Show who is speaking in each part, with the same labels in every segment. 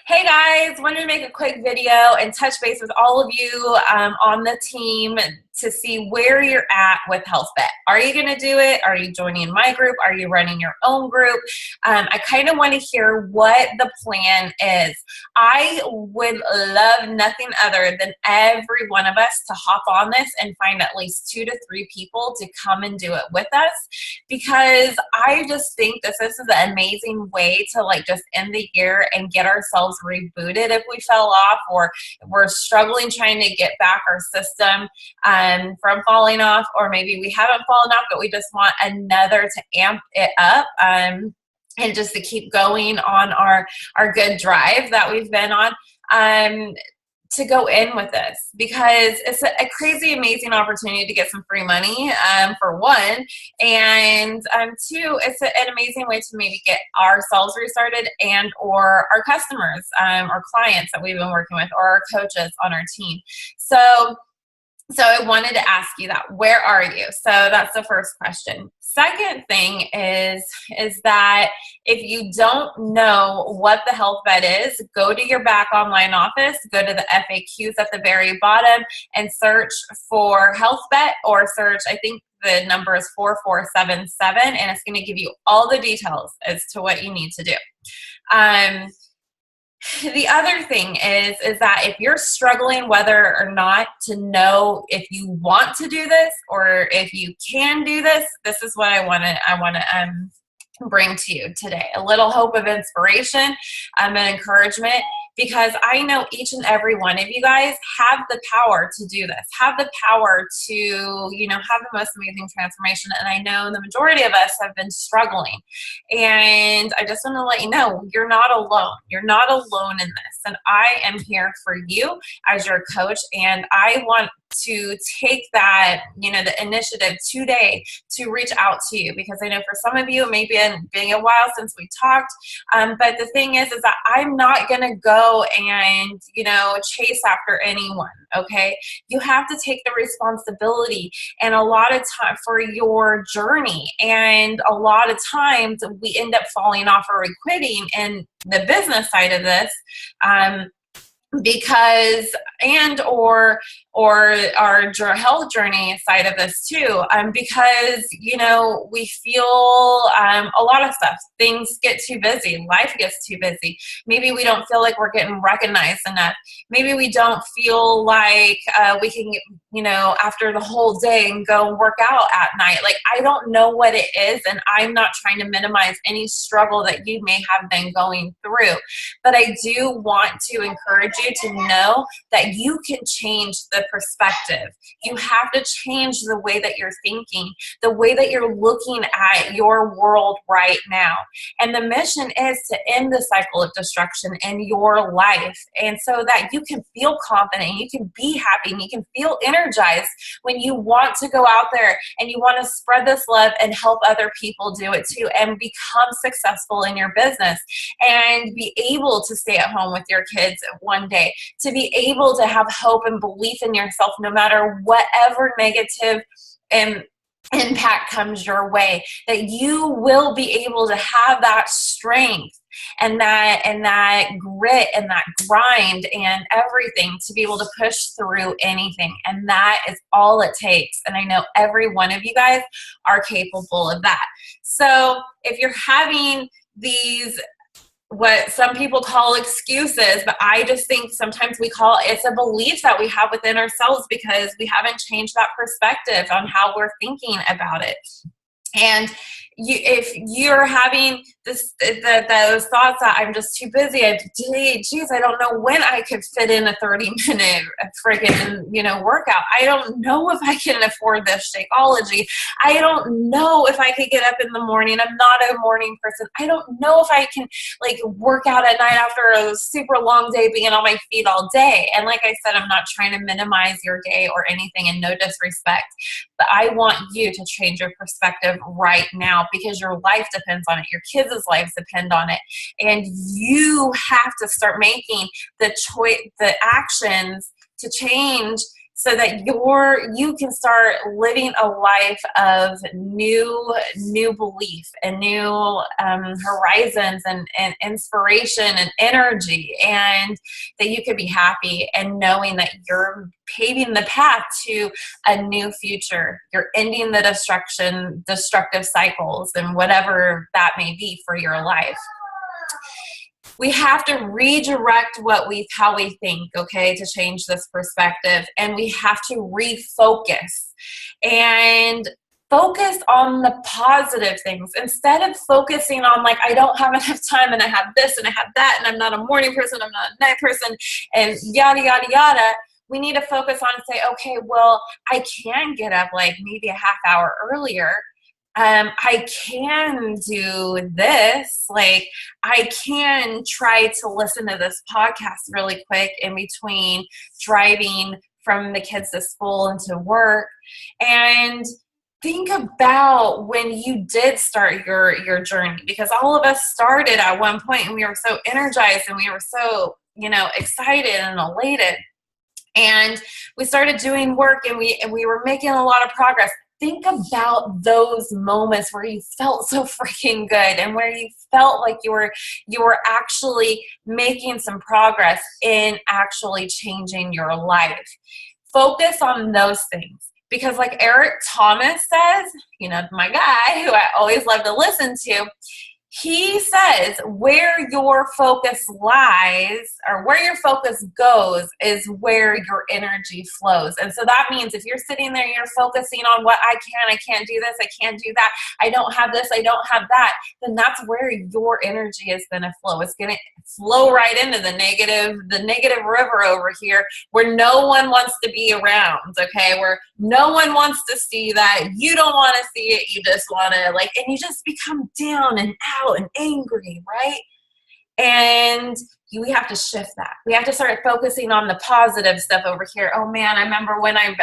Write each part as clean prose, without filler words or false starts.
Speaker 1: Hey guys, wanted to make a quick video and touch base with all of you on the team to see where you're at with HealthBet. Are you going to do it? Are you joining my group? Are you running your own group? I kind of want to hear what the plan is. I would love nothing other than every one of us to hop on this and find at least 2 to 3 people to come and do it with us, because I just think this is an amazing way to just end the year and get ourselves rebooted if we fell off or we're struggling trying to get back our system from falling off, or maybe we haven't fallen off but we just want another to amp it up and just to keep going on our good drive that we've been on. To go in with this, because it's a crazy amazing opportunity to get some free money, for one, and two, it's an amazing way to maybe get ourselves restarted and or our customers or clients that we've been working with, or our coaches on our team. So I wanted to ask you that. Where are you? So that's the first question. Second thing is that if you don't know what the HealthBet is, go to your back online office, go to the FAQs at the very bottom and search for HealthBet, or search, I think the number is 4477, and it's going to give you all the details as to what you need to do. The other thing is that if you're struggling whether or not to know if you want to do this or if you can do this, this is what I want to bring to you today. A little hope of inspiration and encouragement, because I know each and every one of you guys have the power to do this, have the power to, have the most amazing transformation. And I know the majority of us have been struggling. And I just want to let you know, you're not alone. You're not alone in this. And I am here for you as your coach. And I want to take that, the initiative today to reach out to you, because I know for some of you, it may be been a while since we talked. But the thing is that I'm not going to go and, chase after anyone. Okay. You have to take the responsibility and a lot of time for your journey. And a lot of times we end up falling off or quitting in the business side of this, because or our health journey side of this too, because we feel a lot of stuff. Things get too busy, life gets too busy. Maybe we don't feel like we're getting recognized enough. Maybe we don't feel like we can after the whole day and go work out at night. I don't know what it is, and I'm not trying to minimize any struggle that you may have been going through, but I do want to encourage you to know that you can change the perspective. You have to change the way that you're thinking, the way that you're looking at your world right now. And the mission is to end the cycle of destruction in your life, and so that you can feel confident, you can be happy, and you can feel energized when you want to go out there and you want to spread this love and help other people do it too, and become successful in your business, and be able to stay at home with your kids one day, to be able to have hope and belief in yourself no matter whatever negative impact comes your way, that you will be able to have that strength and that grit and that grind and everything to be able to push through anything. And that is all it takes. And I know every one of you guys are capable of that. So if you're having these, what some people call excuses, but I just think sometimes it's a belief that we have within ourselves because we haven't changed that perspective on how we're thinking about it. And if you're having those thoughts that I'm just too busy, geez, I don't know when I could fit in a 30-minute friggin' workout. I don't know if I can afford this Shakeology. I don't know if I could get up in the morning. I'm not a morning person. I don't know if I can work out at night after a super long day being on my feet all day. And like I said, I'm not trying to minimize your day or anything, and no disrespect, but I want you to change your perspective right now, because your life depends on it. Your kids' lives depend on it. And you have to start making the actions to change so that you can start living a life of new belief and new horizons and inspiration and energy, and that you could be happy and knowing that you're paving the path to a new future. You're ending the destructive cycles and whatever that may be for your life. We have to redirect how we think, okay, to change this perspective. And we have to refocus and focus on the positive things instead of focusing on like, I don't have enough time and I have this and I have that and I'm not a morning person, I'm not a night person, and yada, yada, yada. We need to focus on and say, okay, well, I can get up like maybe a half hour earlier. I can do this. Like, I can try to listen to this podcast really quick in between driving from the kids to school and to work. And think about when you did start your journey, because all of us started at one point and we were so energized and we were so, excited and elated. And we started doing work and we were making a lot of progress. Think about those moments where you felt so freaking good and where you felt like you were actually making some progress in actually changing your life. Focus on those things. Because like Eric Thomas says, my guy who I always love to listen to, he says where your focus lies or where your focus goes is where your energy flows. And so that means if you're sitting there, you're focusing on what I can't do this, I can't do that, I don't have this, I don't have that, then that's where your energy is going to flow. It's going to flow right into the negative river over here where no one wants to be around, okay? Where no one wants to see that. You don't want to see it. You just want to and you just become down and out and angry, right? And we have to shift that. We have to start focusing on the positive stuff over here. Oh man, I remember when I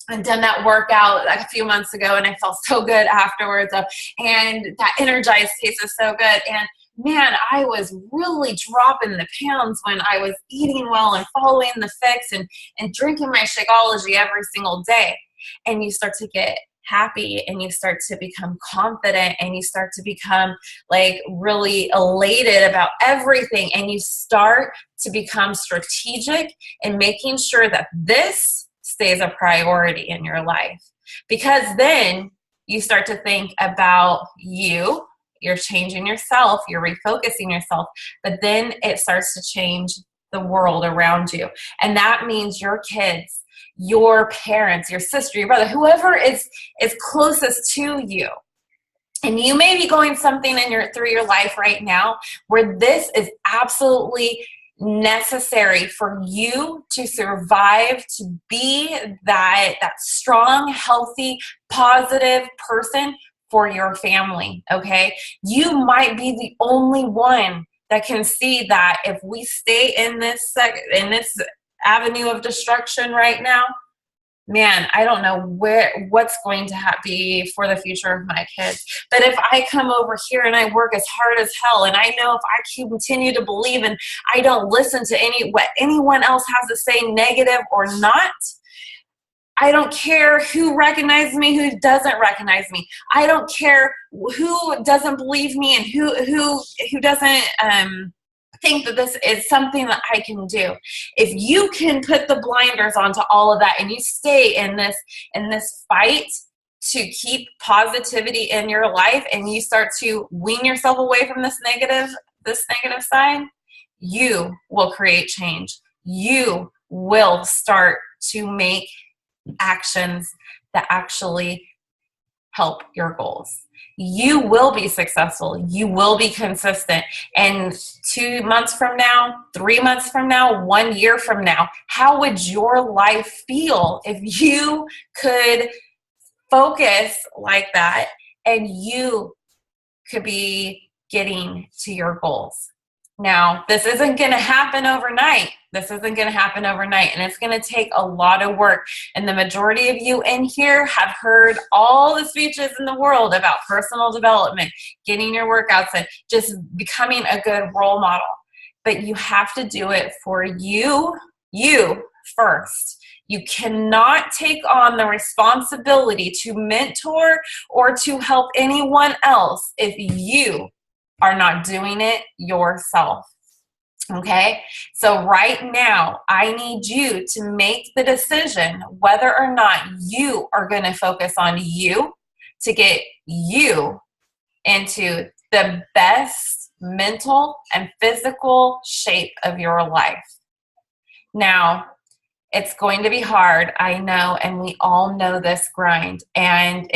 Speaker 1: done that workout like a few months ago and I felt so good afterwards, and that energized taste is so good. And man, I was really dropping the pounds when I was eating well and following the fix and drinking my Shakeology every single day. And you start to get happy and you start to become confident and you start to become like really elated about everything, and you start to become strategic in making sure that this stays a priority in your life. Because then you start to think about you're changing yourself, you're refocusing yourself, but then it starts to change the world around you. And that means your kids, your parents, your sister, your brother, whoever is closest to you. And you may be going something through your life right now where this is absolutely necessary for you to survive, to be that strong, healthy, positive person for your family, okay? You might be the only one that can see that if we stay in this avenue of destruction right now, man, I don't know what's going to be for the future of my kids. But if I come over here and I work as hard as hell, and I know if I continue to believe and I don't listen to what anyone else has to say, negative or not, I don't care who recognizes me, who doesn't recognize me. I don't care who doesn't believe me and who doesn't think that this is something that I can do. If you can put the blinders onto all of that and you stay in this fight to keep positivity in your life, and you start to wean yourself away from this negative side, you will create change. You will start to make actions that actually help your goals. You will be successful. You will be consistent. And 2 months from now, 3 months from now, 1 year from now, how would your life feel if you could focus like that and you could be getting to your goals? Now, this isn't going to happen overnight. And it's going to take a lot of work. And the majority of you in here have heard all the speeches in the world about personal development, getting your workouts in, just becoming a good role model. But you have to do it for you first. You cannot take on the responsibility to mentor or to help anyone else if you are not doing it yourself. Okay, so right now, I need you to make the decision whether or not you are going to focus on you to get you into the best mental and physical shape of your life. Now, it's going to be hard, I know, and we all know this grind. And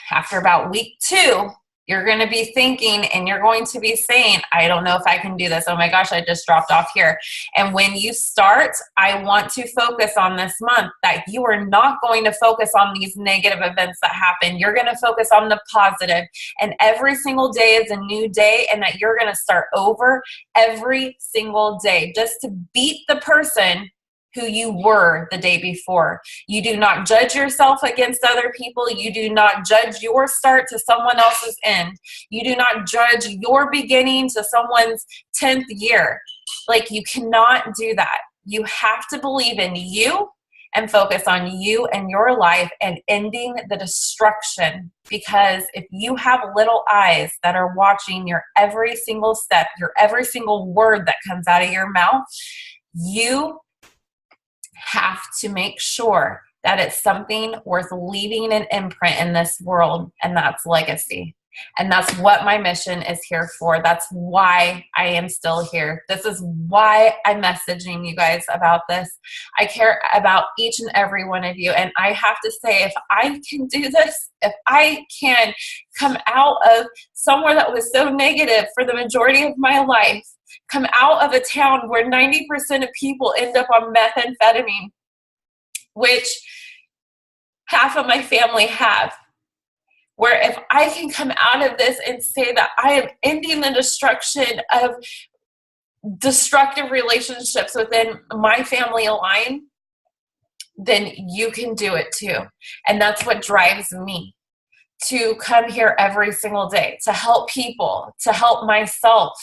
Speaker 1: after about week 2, you're going to be thinking and you're going to be saying, I don't know if I can do this. Oh my gosh, I just dropped off here. And when you start, I want to focus on this month that you are not going to focus on these negative events that happen. You're going to focus on the positive. And every single day is a new day, and that you're going to start over every single day just to beat the person who you were the day before. You do not judge yourself against other people. You do not judge your start to someone else's end. You do not judge your beginning to someone's 10th year. Like, you cannot do that. You have to believe in you and focus on you and your life and ending the destruction. Because if you have little eyes that are watching your every single step, your every single word that comes out of your mouth, you have to make sure that it's something worth leaving an imprint in this world, and that's legacy. And that's what my mission is here for. That's why I am still here. This is why I'm messaging you guys about this. I care about each and every one of you. And I have to say, if I can do this, if I can come out of somewhere that was so negative for the majority of my life, come out of a town where 90% of people end up on methamphetamine, which half of my family have, where if I can come out of this and say that I am ending the destruction of destructive relationships within my family line, then you can do it too. And that's what drives me to come here every single day, to help people, to help myself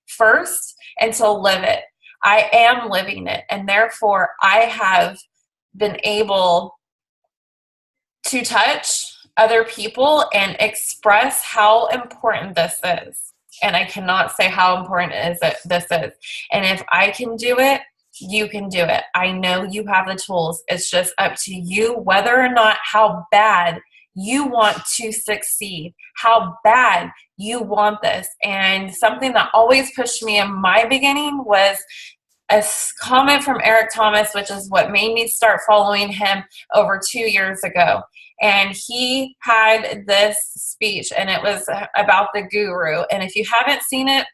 Speaker 1: first, and to live it. I am living it, and therefore I have been able to touch other people and express how important this is. And I cannot say how important this is. And if I can do it, you can do it. I know you have the tools. It's just up to you whether or not how bad you want to succeed, how bad you want this. And something that always pushed me in my beginning was a comment from Eric Thomas, which is what made me start following him over 2 years ago. And he had this speech, and it was about the guru. And if you haven't seen it,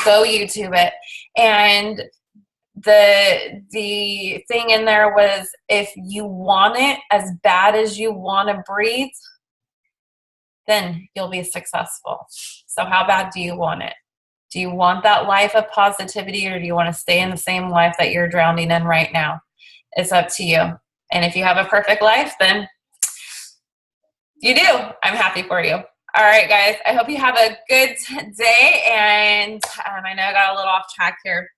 Speaker 1: go YouTube it. And the thing in there was, if you want it as bad as you want to breathe, then you'll be successful. So how bad do you want it? Do you want that life of positivity, or do you want to stay in the same life that you're drowning in right now? It's up to you. And if you have a perfect life, then you do. I'm happy for you. All right, guys. I hope you have a good day. And I know I got a little off track here.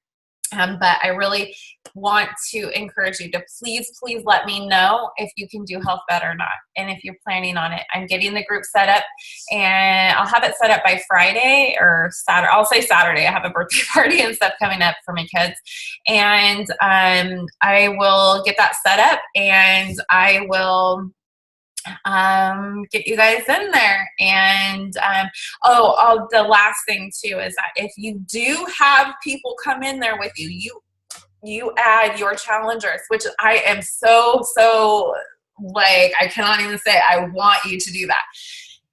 Speaker 1: But I really want to encourage you to please let me know if you can do Health Bet or not, and if you're planning on it. I'm getting the group set up, and I'll have it set up by Friday or Saturday. I'll say Saturday. I have a birthday party and stuff coming up for my kids, and I will get that set up, and I will get you guys in there. And the last thing too is that if you do have people come in there with you, you add your challengers, which I am so like, I cannot even say I want you to do that.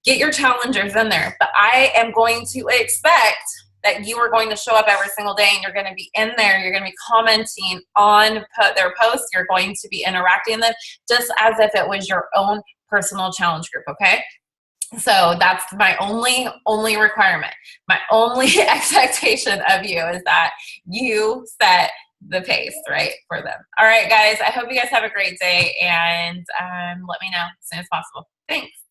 Speaker 1: Get your challengers in there, but I am going to expect that you are going to show up every single day, and you're going to be in there. You're going to be commenting on their posts. You're going to be interacting with them just as if it was your own personal challenge group, okay? So that's my only requirement. My only expectation of you is that you set the pace, right, for them. All right, guys, I hope you guys have a great day, and let me know as soon as possible. Thanks.